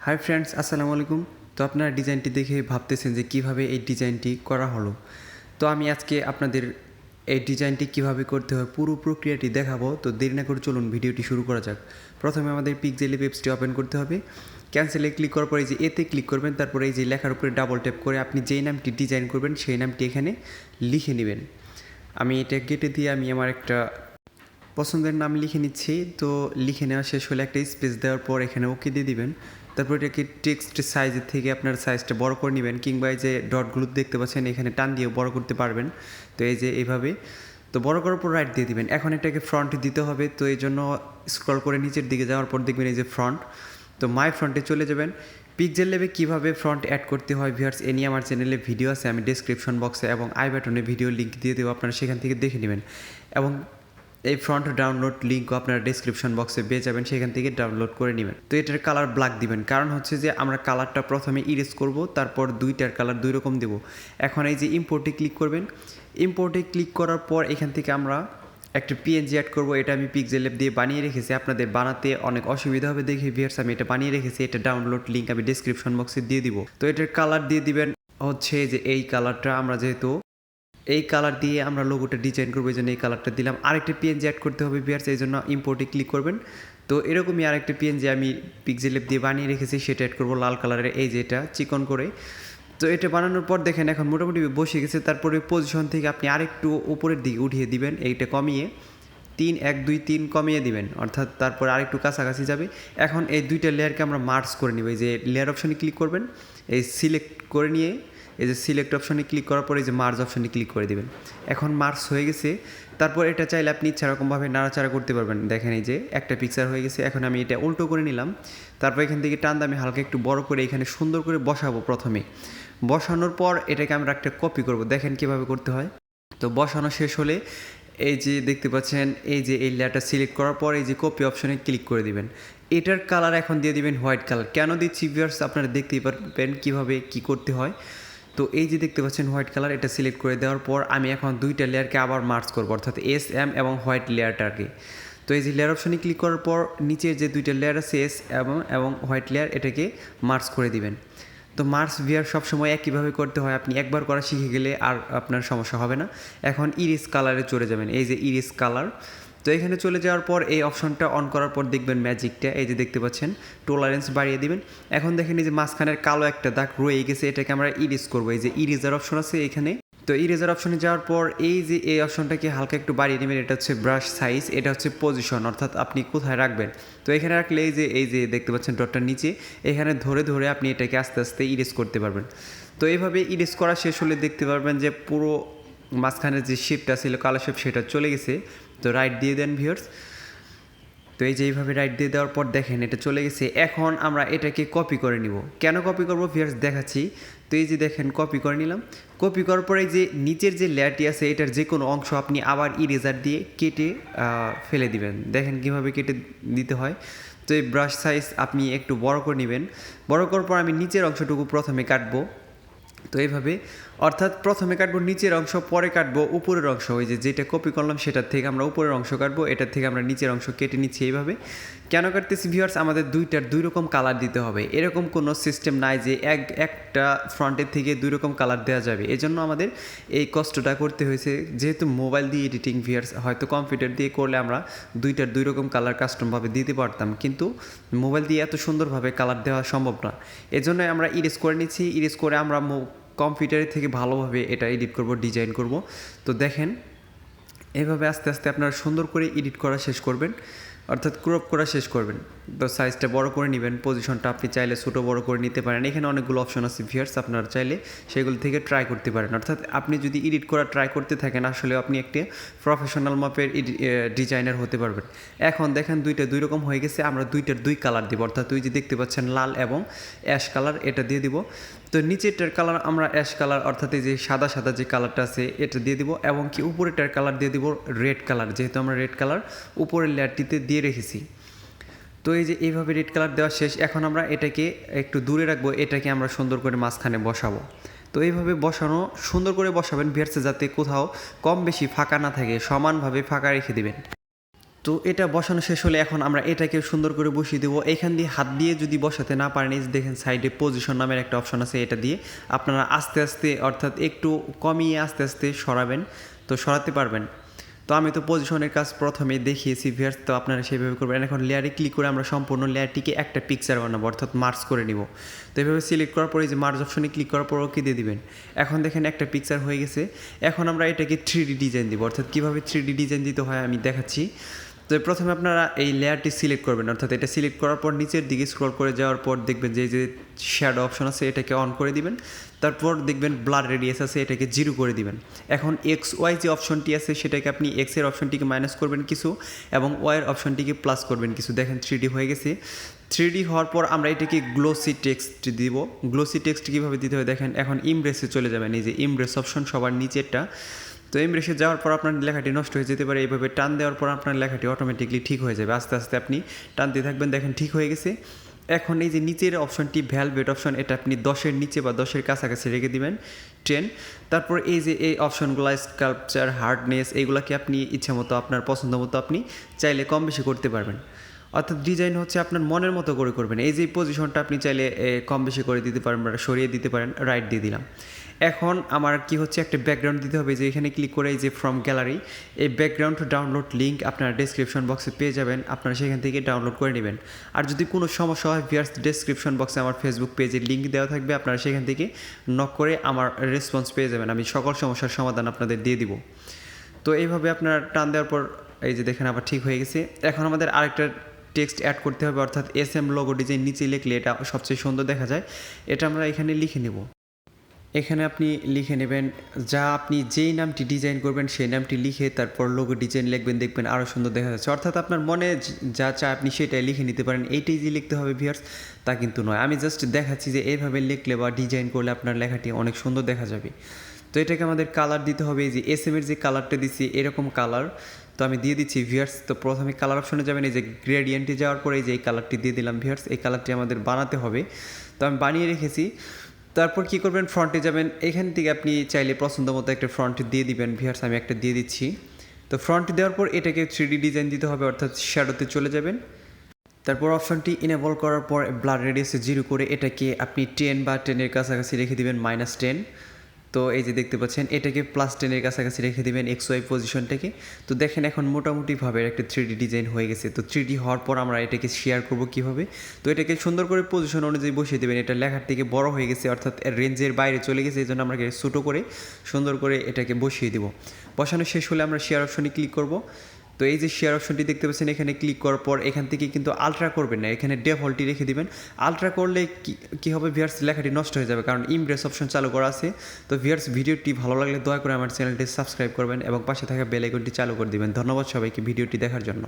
Hi friends, আসসালামু আলাইকুম। তো আপনারা ডিজাইনটি দেখে ভাবতেছেন যে কিভাবে এই ডিজাইনটি করা হলো। তো আমি আজকে আপনাদের এই ডিজাইনটি কিভাবে করতে হয় পুরো প্রক্রিয়াটি দেখাবো। তো দেরি না করে চলুন ভিডিওটি শুরু করা যাক। প্রথমে আমাদের পিক্সেল অ্যাপসটি ওপেন করতে হবে। ক্যান্সেলে ক্লিক করার পরে যে এতে ক্লিক করবেন, তারপরে এই যে লেখার উপরে ডাবল ট্যাপ করে আপনি যেই নামটি ডিজাইন করবেন সেই নামটি এখানে লিখে নেবেন। আমি এটা কেটে দিয়ে আমি আমার একটা পছন্দের নাম লিখে নিচ্ছি। তো লিখে নেওয়া শেষ হলে একটা স্পেস দেওয়ার পর এখানে ওকে দিয়ে দিবেন। তারপর এটাকে টেক্সট সাইজের থেকে আপনার সাইজটা বড় করে নেবেন, কিংবা এই যে ডটগুলো দেখতে পাচ্ছেন এখানে টান দিয়ে বড় করতে পারবেন। তো এই যে এইভাবে তো বড় করার পর রাইট দিয়ে দিবেন। এখন এটাকে ফ্রন্ট দিতে হবে, তো এই জন্য স্ক্রল করে নিচের দিকে যাওয়ার পর দেখবেন এই যে ফ্রন্ট। তো মাই ফ্রন্টে চলে যাবেন। পিক্সেল ল্যাবে কীভাবে ফ্রন্ট অ্যাড করতে হয় ভিউয়ার্স, এ নিয়ে আমার চ্যানেলে ভিডিও আছে, আমি ডেসক্রিপশন বক্সে এবং আই বাটনে ভিডিও লিঙ্ক দিয়ে দেবো, আপনারা সেখান থেকে দেখে নেবেন। এবং এই ফ্রন্ট ডাউনলোড লিঙ্কও আপনারা ডেসক্রিপশন বক্সে পেয়ে যাবেন, সেখান থেকে ডাউনলোড করে নেবেন। তো এটার কালার ব্ল্যাক দিবেন, কারণ হচ্ছে যে আমরা কালারটা প্রথমে ইরেজ করব, তারপর দুইটার কালার দুই রকম দেবো। এখন এই যে ইম্পোর্টে ক্লিক করবেন। ইম্পোর্টে ক্লিক করার পর এখান থেকে আমরা একটা পিএনজি অ্যাড করব। এটা আমি পিক্সেল ল্যাব দিয়ে বানিয়ে রেখেছি, আপনাদের বানাতে অনেক অসুবিধা হবে দেখে ভিউয়ার্স আমি এটা বানিয়ে রেখেছি। এটা ডাউনলোড লিঙ্ক আমি ডেসক্রিপশন বক্সে দিয়ে দিব। তো এটার কালার দিয়ে দিবেন হচ্ছে যে এই কালারটা, আমরা যেহেতু এই কালার দিয়ে আমরা লোগোটা ডিজাইন করবো, এই জন্য এই কালারটা দিলাম। আরেকটা পিএনজি অ্যাড করতে হবে ভিউয়ার্স, এই জন্য ইম্পোর্টে ক্লিক করবেন। তো এরকমই আরেকটা পিএনজি আমি পিক্সেল ল্যাব দিয়ে বানিয়ে রেখেছি, সেটা অ্যাড করবো লাল কালারের, এই যে এটা চিকন করে। তো এটা বানানোর পর দেখেন এখন মোটামুটি বসে গেছে। তারপরে পজিশন থেকে আপনি আরেকটু উপরের দিকে উঠিয়ে দিবেন, এইটা কমিয়ে 3 1 2 3 কমিয়ে দিবেন, অর্থাৎ তারপর আরেকটু কাছাকাছি যাবে। এখন এই দুইটা লেয়ারকে আমরা মার্জ করে নিব। এই যে লেয়ার অপশানে ক্লিক করবেন, এই সিলেক্ট করে নিয়ে এই যে সিলেক্ট অপশানে ক্লিক করার পরে এই যে মার্জ অপশানে ক্লিক করে দিবেন। এখন মার্জ হয়ে গেছে। তারপর এটা চাইলে আপনি ইচ্ছা রকমভাবে নাড়াচাড়া করতে পারবেন। দেখেন এই যে একটা পিকচার হয়ে গেছে। এখন আমি এটা উল্টো করে নিলাম। তারপর এখান থেকে টান দিয়ে আমি হালকা একটু বড় করে এখানে সুন্দর করে বসাবো। প্রথমে বসানোর পর এটাকে আমরা একটা কপি করব, দেখেন কীভাবে করতে হয়। তো বসানো শেষ হলে এই যে দেখতে পাচ্ছেন এই যে এই লেয়ারটা সিলেক্ট করার পর এই যে কপি অপশনে ক্লিক করে দিবেন। এটার কালার এখন দিয়ে দিবেন হোয়াইট কালার। কেন দিচ্ছি ভিউয়ার্স আপনারা দেখতেই পারবেন কীভাবে কী করতে হয়। তো এই যে দেখতে পাচ্ছেন হোয়াইট কালার, এটা সিলেক্ট করে দেওয়ার পর আমি এখন দুইটা লেয়ারকে আবার মার্জ করবো, অর্থাৎ এস এম এবং হোয়াইট লেয়ারটাকে। তো এই যে লেয়ার অপশনে ক্লিক করার পর নিচের যে দুইটা লেয়ার আছে এস এবং হোয়াইট লেয়ার, এটাকে মার্জ করে দিবেন। তো মার্জ ভিউয়ার সবসময় একইভাবে করতে হয়, আপনি একবার করা শিখে গেলে আর আপনার সমস্যা হবে না। এখন ইরেজ কালারে চলে যাবেন, এই যে ইরেজ কালার। তো এখানে চলে যাওয়ার পর এই অপশনটা অন করার পর দেখবেন ম্যাজিকটা, এই যে দেখতে পাচ্ছেন টলারেন্স বাড়িয়ে দিবেন। এখন দেখেন এই যে মাঝখানের কালো একটা দাগ রয়ে গেছে, এটাকে আমরা ইরেজ করবো। এই যে ইরেজার অপশন আছে এখানে। তো ইরেজার অপশনে যাওয়ার পর এই যে এই অপশনটাকে হালকা একটু বাড়িয়ে নেবেন। এটা হচ্ছে ব্রাশ সাইজ, এটা হচ্ছে পজিশন, অর্থাৎ আপনি কোথায় রাখবেন। তো এখানে রাখলে এই যে দেখতে পাচ্ছেন ডটটার নিচে, এখানে ধরে ধরে আপনি এটাকে আস্তে আস্তে ইরেজ করতে পারবেন। তো এইভাবে ইরেজ করা শেষ হলে দেখতে পারবেন যে পুরো মাঝখানের যে শেপটা ছিল কালো শেপ, সেটা চলে গেছে। তো রাইট দিয়ে দেন ভিউয়ার্স। তো এই যে এইভাবে রাইট দিয়ে দেওয়ার পর দেখেন এটা চলে গেছে। এখন আমরা এটাকে কপি করে নিব। কেন কপি করব ভিউয়ার্স দেখাচ্ছি। তো এই যে দেখেন কপি করে নিলাম। কপি করার পরে যে নিচের যে লেয়ারটি আছে এটার যে কোনো অংশ আপনি আবার ইরেজার দিয়ে কেটে ফেলে দিবেন। দেখেন কীভাবে কেটে দিতে হয়। তো এই ব্রাশ সাইজ আপনি একটু বড় করে নেবেন। বড় করার পর আমি নিচের অংশটুকু প্রথমে কাটবো। তো এইভাবে, অর্থাৎ প্রথমে কাটবো নিচের অংশ, পরে কাটবো উপরের অংশ। ওই যে যেটা কপি করলাম সেটার থেকে আমরা উপরের অংশ কাটবো, এটার থেকে আমরা নিচের অংশ কেটে নিচ্ছি। এইভাবে কেন কাটতেছি ভিউয়ার্স, আমাদের দুইটার দুই রকম কালার দিতে হবে। এরকম কোনো সিস্টেম নাই যে একটা ফ্রন্টের থেকে দুই রকম কালার দেওয়া যাবে। এজন্য আমাদের এই কষ্টটা করতে হয়েছে। যেহেতু মোবাইল দিয়ে এডিটিং ভিউয়ার্স, হয়তো কম্পিউটার দিয়ে করলে আমরা দুইটার দুই রকম কালার কাস্টমভাবে দিতে পারতাম, কিন্তু মোবাইল দিয়ে এত সুন্দরভাবে কালার দেওয়া সম্ভব না। এজন্যই আমরা ইরেজ করে নিচ্ছি। ইরেজ করে আমরা কম্পিউটারের থেকে ভালোভাবে এটা এডিট করব, ডিজাইন করব। তো দেখেন এভাবে আস্তে আস্তে আপনারা সুন্দর করে এডিট করা শেষ করবেন, অর্থাৎ ক্রপ করা শেষ করবেন। তো সাইজটা বড় করে নেবেন, পজিশনটা আপনি চাইলে ছোটো বড় করে নিতে পারেন। এখানে অনেকগুলো অপশন আছে ভিউয়ার্স, আপনারা চাইলে সেগুলো থেকে ট্রাই করতে পারেন। অর্থাৎ আপনি যদি এডিট করা ট্রাই করতে থাকেন, আসলে আপনি একটি প্রফেশনাল মাপের ডিজাইনার হতে পারবেন। এখন দেখেন দুইটা দুই রকম হয়ে গেছে, আমরা দুইটার দুই কালার দিব, অর্থাৎ ওই যে দেখতে পাচ্ছেন লাল এবং অ্যাশ কালার, এটা দিয়ে দিব। তো নিচেরটার কালার আমরা অ্যাশ কালার, অর্থাৎ এই যে সাদা সাদা যে কালারটা আছে এটা দিয়ে দিব, এবং কি উপরেরটার কালার দিয়ে দিব রেড কালার, যেহেতু আমরা রেড কালার উপরের লেয়ারটিতে দিয়ে রেখেছি। তো এই যে এইভাবে রেড কালার দেওয়া শেষ। এখন আমরা এটাকে একটু দূরে রাখবো, এটাকে আমরা সুন্দর করে মাঝখানে বসাবো। তো এইভাবে বসানো সুন্দর করে বসাবেন ভিউয়ার্স, যাতে কোথাও কম বেশি ফাঁকা না থাকে, সমানভাবে ফাঁকা রেখে দিবেন। তো এটা বসানো শেষ হলে এখন আমরা এটাকে সুন্দর করে বসিয়ে দেবো। এখান দিয়ে হাত দিয়ে যদি বসাতে না পারেন, এই যে দেখেন সাইডে পজিশন নামের একটা অপশন আছে, এটা দিয়ে আপনারা আস্তে আস্তে অর্থাৎ একটু কমিয়ে আস্তে আস্তে সরাবেন, তো সরাতে পারবেন। তো আমি তো পজিশনের কাজ প্রথমে দেখিয়েছি ভিউয়ার্স, তো আপনারা সেইভাবে করবেন। এখন লেয়ারে ক্লিক করে আমরা সম্পূর্ণ লেয়ারটিকে একটা পিকচার বানাবো, অর্থাৎ মার্জ করে নিব। তো এইভাবে সিলেক্ট করার পরে যে মার্জ অপশনে ক্লিক করার পর ওকে দিয়ে দিবেন। এখন দেখেন একটা পিকচার হয়ে গেছে। এখন আমরা এটাকে 3D ডিজাইন দিব, অর্থাৎ কীভাবে 3D ডিজাইন দিতে হয় আমি দেখাচ্ছি। তো প্রথমে আপনারা এই লেয়ারটি সিলেক্ট করবেন, অর্থাৎ এটা সিলেক্ট করার পর নিচের দিকে স্ক্রল করে যাওয়ার পর দেখবেন যে শ্যাডো অপশন আছে, এটাকে অন করে দিবেন। তারপর দেখবেন ব্লার রেডিয়াস আছে, এটাকে 0 করে দিবেন। এখন এক্স ওয়াই যে অপশনটি আছে সেটাকে আপনি এক্সের অপশনটিকে মাইনাস করবেন কিছু এবং ওয়াইয়ের অপশনটিকে প্লাস করবেন কিছু। দেখেন 3D হয়ে গেছে। 3D হওয়ার পর আমরা এটাকে গ্লোসি টেক্সট দিব। গ্লোসি টেক্সট কীভাবে দিতে হয় দেখেন, এখন ইমব্রেসে চলে যাবেন, এই যে ইমব্রেস অপশন সবার নিচেরটা। তো ইমব্রেসে যাওয়ার পর আপনার লেখাটি নষ্ট হয়ে যেতে পারে, এইভাবে টান দেওয়ার পর আপনার লেখাটি অটোমেটিকলি ঠিক হয়ে যাবে। আস্তে আস্তে আপনি টানতে থাকবেন, দেখেন ঠিক হয়ে গেছে। এখন এই যে নিচের অপশনটি ভ্যালভেট অপশন, এটা আপনি 10-এর নিচে বা 10-এর কাছাকাছি রেখে দিবেন 10। তারপর এই যে এই অপশনগুলো স্কাল্পচার, হার্ডনেস, এইগুলোকে আপনি ইচ্ছা মতো আপনার পছন্দ মতো আপনি চাইলে কম বেশি করতে পারবেন। অর্থাৎ ডিজাইন হচ্ছে আপনার মনের মতো করে করবেন। এই যে পজিশনটা আপনি চাইলে কম বেশি করে দিতে পারেন বা সরিয়ে দিতে পারেন, রাইট দিয়ে দিলাম। এখন আমার কি হচ্ছে, একটা ব্যাকগ্রাউন্ড দিতে হবে, যে এখানে ক্লিক করে এই যে ফ্রম গ্যালারি, এই ব্যাকগ্রাউন্ড ডাউনলোড লিঙ্ক আপনারা ডেসক্রিপশন বক্সে পেয়ে যাবেন, আপনারা সেখান থেকে ডাউনলোড করে নেবেন। আর যদি কোনো সমস্যা হয় ভিউয়ার্স, ডেসক্রিপশন বক্সে আমার ফেসবুক পেজের লিঙ্ক দেওয়া থাকবে, আপনারা সেখান থেকে নক করে আমার রেসপন্স পেয়ে যাবেন, আমি সকল সমস্যার সমাধান আপনাদের দিয়ে দিব। তো এইভাবে আপনারা টান দেওয়ার পর এই যে দেখেন আবার ঠিক হয়ে গেছে। এখন আমাদের আরেকটা টেক্সট অ্যাড করতে হবে, অর্থাৎ SM লোগো ডিজাইন নিচে লিখলে এটা সবচেয়ে সুন্দর দেখা যায়, এটা আমরা এখানে লিখে নেব। এখানে আপনি লিখে নেবেন যা আপনি যেই নামটি ডিজাইন করবেন সেই নামটি লিখে তারপর লোগো ডিজাইন লিখবেন, দেখবেন আরও সুন্দর দেখা যাচ্ছে। অর্থাৎ আপনার মনে যা চায় আপনি সেটাই লিখে নিতে পারেন, এইটাই যে লিখতে হবে ভিউয়ার্স তা কিন্তু নয়। আমি জাস্ট দেখাচ্ছি যে এইভাবে লিখলে বা ডিজাইন করলে আপনার লেখাটি অনেক সুন্দর দেখা যাবে। তো এটাকে আমাদের কালার দিতে হবে, এই যে SM এর যে কালারটা দিচ্ছি এরকম কালার, তো আমি দিয়ে দিচ্ছি ভিউয়ার্স। তো প্রথমে কালার অপশনে যাবেন, এই যে গ্রেডিয়েন্টে যাওয়ার পরে এই যে এই কালারটি দিয়ে দিলাম ভিউয়ার্স, এই কালারটি আমাদের বানাতে হবে, তো আমি বানিয়ে রেখেছি। তারপর কি করবেন, ফ্রন্টে যাবেন, এখান থেকে আপনি চাইলে পছন্দ মতো একটা ফ্রন্ট দিয়ে দিবেন ভিউয়ার্স, আমি একটা দিয়ে দিচ্ছি। তো ফ্রন্ট দেওয়ার পর এটাকে 3D ডিজাইন দিতে হবে, অর্থাৎ শ্যাডোতে চলে যাবেন। তারপর অপশনটি ইনেবল করার পর ব্লার রেডিয়াসে 0 করে এটাকে আপনি 10 বা 10-এর কাছাকাছি রেখে দিবেন, -10। তো এই যে দেখতে পাচ্ছেন এটাকে +10-এর কাছাকাছি রেখে দিবেন XY পজিশনটাকে। তো দেখেন এখন মোটামুটিভাবে একটা 3D ডিজাইন হয়ে গেছে। তো 3D হওয়ার পর আমরা এটাকে শেয়ার করব কীভাবে, তো এটাকে সুন্দর করে পজিশন অনুযায়ী বসিয়ে দেবেন। এটা লেখার থেকে বড় হয়ে গেছে, অর্থাৎ রেঞ্জের বাইরে চলে গেছে, এই জন্য আমরা ছোটো করে সুন্দর করে এটাকে বসিয়ে দেবো। বসানো শেষ হলে আমরা শেয়ার অপশনে ক্লিক করব। তো এই যে শেয়ার অপশনটি দেখতে পাচ্ছেন, এখানে ক্লিক করার পর এখান থেকে কিন্তু আলট্রা করবেন না, এখানে ডিফল্টই রেখে দিবেন। আলট্রা করলে কি হবে ভিউয়ার্স, লেখাটি নষ্ট হয়ে যাবে, কারণ ইমপ্রেস অপশন চালু করা আছে। তো ভিউয়ার্স, ভিডিওটি ভালো লাগলে দয়া করে আমার চ্যানেলটি সাবস্ক্রাইব করবেন এবং পাশে থাকা বেল আইকনটি চালু করে দিবেন। ধন্যবাদ সবাইকে ভিডিওটি দেখার জন্য।